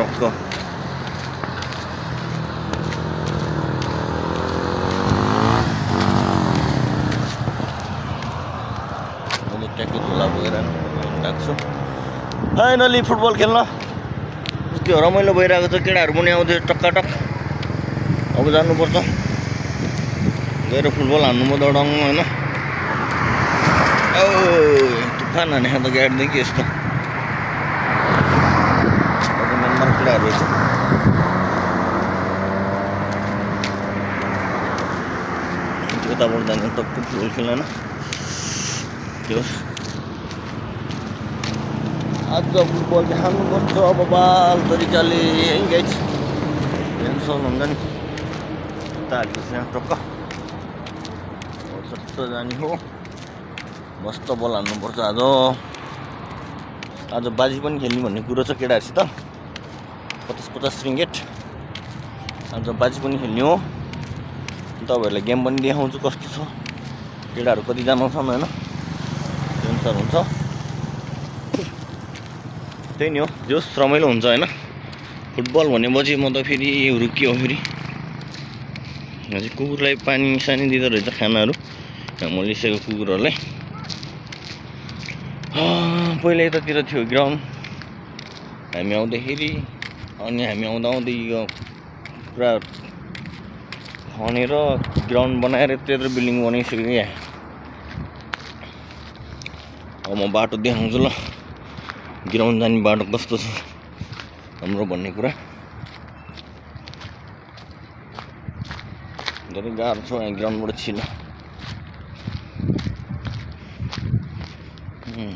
टक्क ट्याक्कै झोला बोकेर गएको छु फाइनली फुटबल खेल्न त्यो रमाइलो भइरहेको छ केटाहरू पनि आउँदै टक्काटक अब जानुपर्छ गएर फुटबल हान्नु म दौडङ होइन तुफान हाने त गाडीदेखि यस्तो मेनमा केटाहरू रहेछ यताबाट जाने टक्क फुटबल खेल्न आज फुटबल हान्नुपर्छ अब बाल तरिकाले गाइज टेन्सन हुन्छ नि यताहरूको यहाँ टक्क सट्ट जाने हो मस्त बल हान्नुपर्छ आज बाजी पनि खेल्ने भन्ने कुरो छ केटाहरूसित 50-50 रिङ्गेट आज बाजी पनि खेल्ने हो तपाईँहरूलाई गेम पनि देखाउँछु कस्तो छ केटाहरू कतिजना छन् होइन अनुसार हुन्छ त्यही नि हो जोस रमाइलो हुन्छ होइन फुटबल भनेपछि म त फेरि के हो फेरि कुकुरलाई पानी सानी दिँदो रहेछ खानाहरू मलिसेको कुकुरहरूलाई पहिला यतातिर थियो ग्राउन्ड हामी आउँदाखेरि अनि हामी आउँदा आउँदै यो पुरा खनेर ग्राउन्ड बनाएर त्यत्रो बिल्डिङ बनाइसक्यो क्या अब म बाटो देखाउँछु ल ग्राउन्ड जाने बाटो कस्तो छ हाम्रो भन्ने कुरा धेरै गाह्रो छ यहाँ ग्राउन्डबाट छिर्न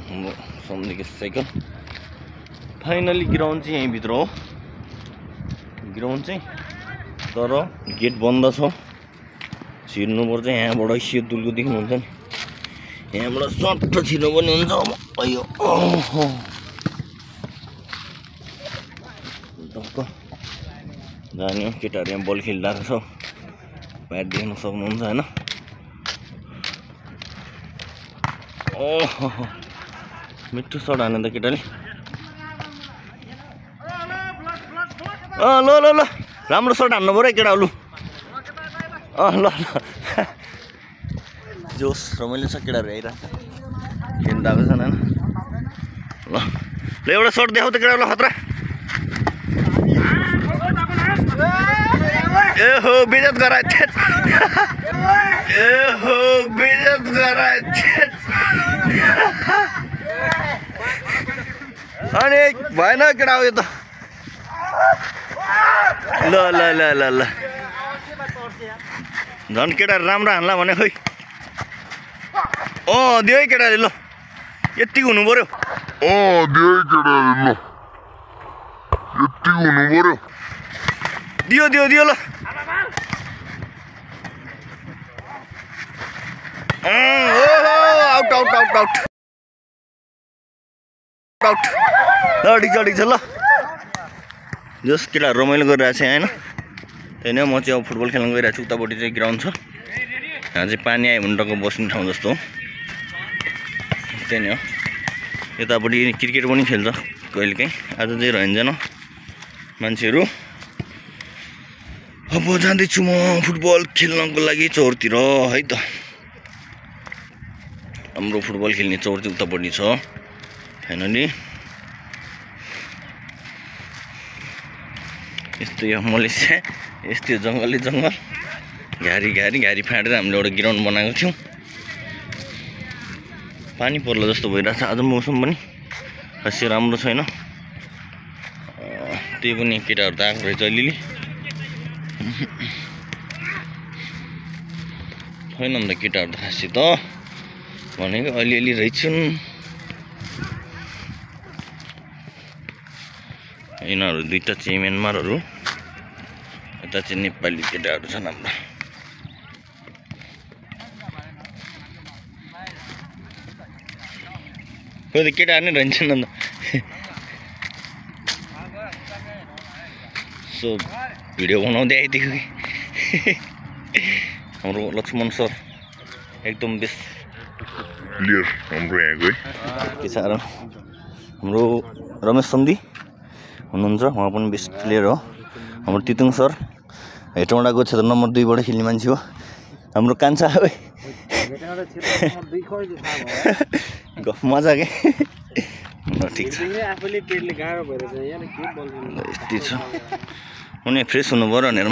हाम्रो सम्झेको साइकल फाइनली ग्राउन्ड चाहिँ यहीँभित्र हो ग्राउन्ड चाहिँ तर गेट बन्द छ छिर्नुपर्छ यहाँबाट सेतुलको देख्नुहुन्छ नि यहाँबाट सट्ट छिर्नु पनि हुन्छ अयो टक्क जाने हो केटाहरू यहाँ बल खेलिरहेको छ प्याड देख्न सक्नुहुन्छ होइन ओहो मिठो सट हाने त केटाले ल ल ल राम्रो सट हान्नु पऱ्यो केटा लु ल ल जोस रमाइलो छ केटाहरू आइरहेको खेल्नु आएको छन् होइन ल एउटा सट देखाउ त केटा ल खतरा ए हो बेइज्जत गराए ए हो बेइज्जत गराए अनि भएन केटा हो यो त ल ल ल ल ल झन् केटाहरू राम्रो हान्ला भने खोइ दियो है केटाले ल यतिको हुनु पर्यो दियो है केटाले ल यतिको हुनु पर्यो दियो दियो दियो ल out out out out out ठिक छ ल जस केटाहरू रमाइलो गरिरहेको छ होइन त्यही नै म चाहिँ अब फुटबल खेल्न गइरहेको छु उतापट्टि चाहिँ ग्राउन्ड छ यहाँ चाहिँ पानी आयो भने टक्क बस्ने ठाउँ जस्तो हो त्यही नै हो यतापट्टि क्रिकेट पनि खेल्छ कहिलेकाहीँ आज चाहिँ रहन्जेन मान्छेहरू अब जाँदैछु म फुटबल खेल्नको लागि चौरतिर है त हाम्रो फुटबल खेल्ने चौर चाहिँ उतापट्टि छ फाइनली यस्तो यो मलेसिया यस्तो जङ्गली जङ्गल घारी फाँडेर हामीले एउटा ग्राउन्ड बनाएको थियौँ पानी पर्ला जस्तो भइरहेछ आज मौसम पनि खासै राम्रो छैन त्यही पनि केटाहरू त आएको रहेछ अलिअलि छैन अन्त केटाहरू त खासै त भनेको अलिअलि रहेछन् यिनीहरू दुईटा चाहिँ म्यानमारहरू यता चाहिँ नेपाली केटाहरू छन् हाम्रो कोही त केटाहरू नै रहन्छन् अन्त सो भिडियो बनाउँदै आइदिएको कि हाम्रो लक्ष्मण सर एकदम बेस्ट प्लेयर हाम्रो यहाँको है के छ हाम्रो रमेश सन्धी हुनुहुन्छ, उहाँ पनि बेस्ट प्लेयर हो। हाम्रो तितुङ सर हेटौँडाको क्षेत्र नम्बर 2 बाट खेल्ने मान्छे हो। हाम्रो कान्छा गफ मजा के ठिक छ। यति छ उनी फ्रेस हुनु पर्यो भनेर